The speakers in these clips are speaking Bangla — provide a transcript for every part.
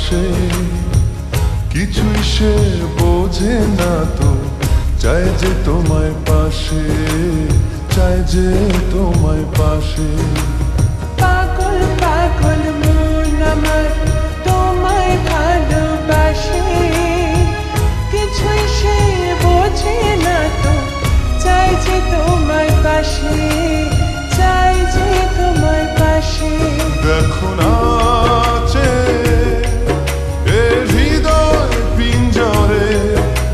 পাশে, কিছুই সে বোঝে না তো, চাই যে তোমায় পাশে, চাই যে তোমায় পাশে। পাগল পাগল মন আমার তোমায় ভালোবাসে, কিছুই সে বোঝে না তো, চাই যে তোমায় পাশে, চাই যে তোমায় পাশে। দেখো না এ হৃদয় পিঞ্জরে,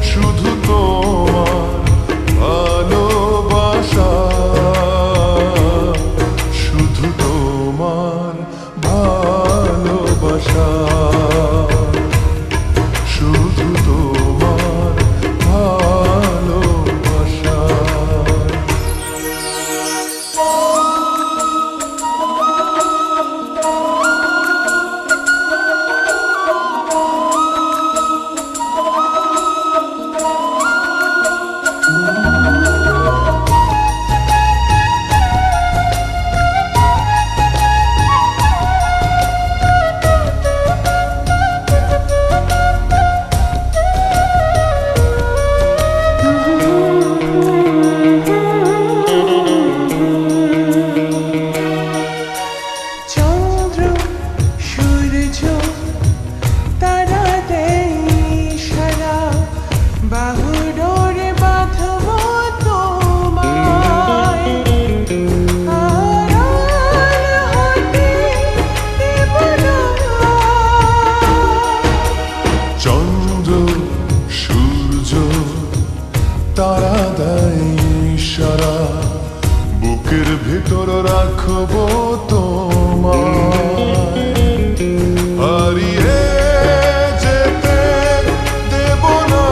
শুধু তোমার ভালোবাসা, শুধু তোমার ভালোবাসা, শুধু তোমার ভালোবাসা। চন্দ্র সূর্য তারা দেয় ইশারা, বাহু ডোরে বাঁধব তোমায়, আড়াল হতে দেব না। চন্দ্র সূর্য তারা দেয় ইশারা, বুকের ভেতর রাখবো তোমায়, হারিয়ে যেতে দেব না।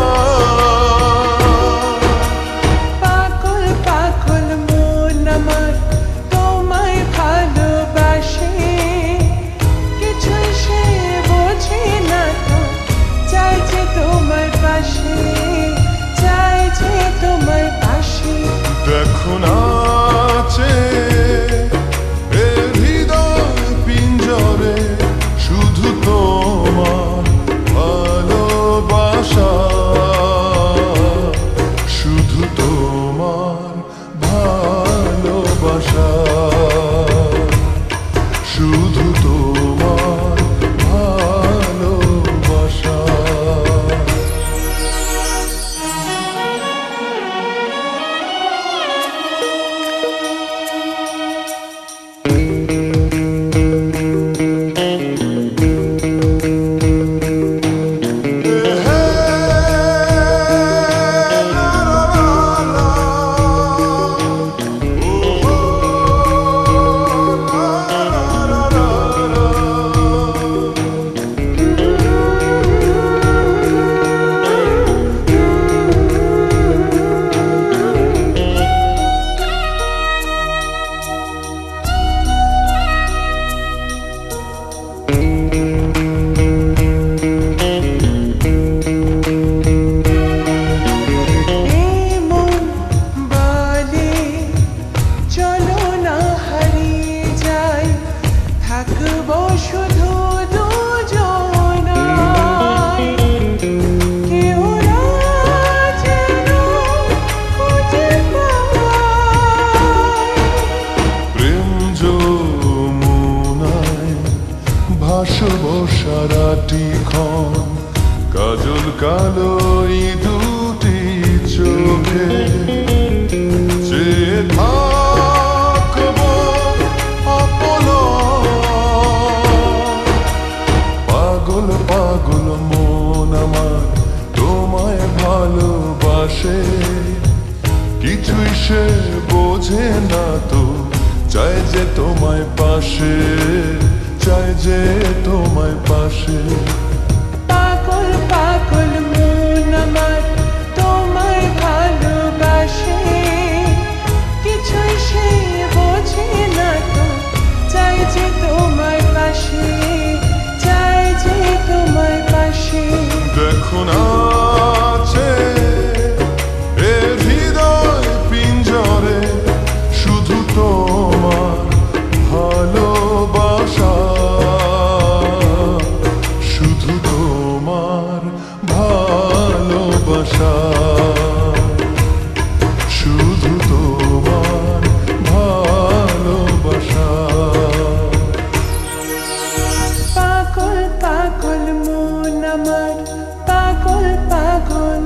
পাগল পাগল মন আমার তোমায় ভালোবাসে, কিছুই সে বোঝে না তো, চাই যে তোমার পাশে, চাই যে তোমার পাশে। দেখো না এ হৃদয় পিঞ্জরে, শুধু তোমার ভালোবাসা, শুধু তোমার ভালোবাসা, শুধু তোমার ভালোবাসা। থাকবো শুধু দুজনায়, কেউ না যেন খুঁজে পায়। প্রেম যমুনায় ভাসবো সারাটি ক্ষণ, কাজল কালো এই দুটি চোখে, চেয়ে থাকবো পাগল পাগল মন আমার তোমায় ভালোবাসে, কিছুই সে বোঝে না তো, চাই যে তোমায় পাশে, চাই যে তোমায় পাশে। পাগল পাগল মন আমার তোমায় ভালোবাসে, কিছুই সে বোঝে না তো, চাই যে তোমায় পাশে, চাই যে তোমায় পাশে। দেখো না এ হৃদয় পিঞ্জরে, শুধু তোমার ভালোবাসা, শুধু পাগল মন আমার পাগল পাগল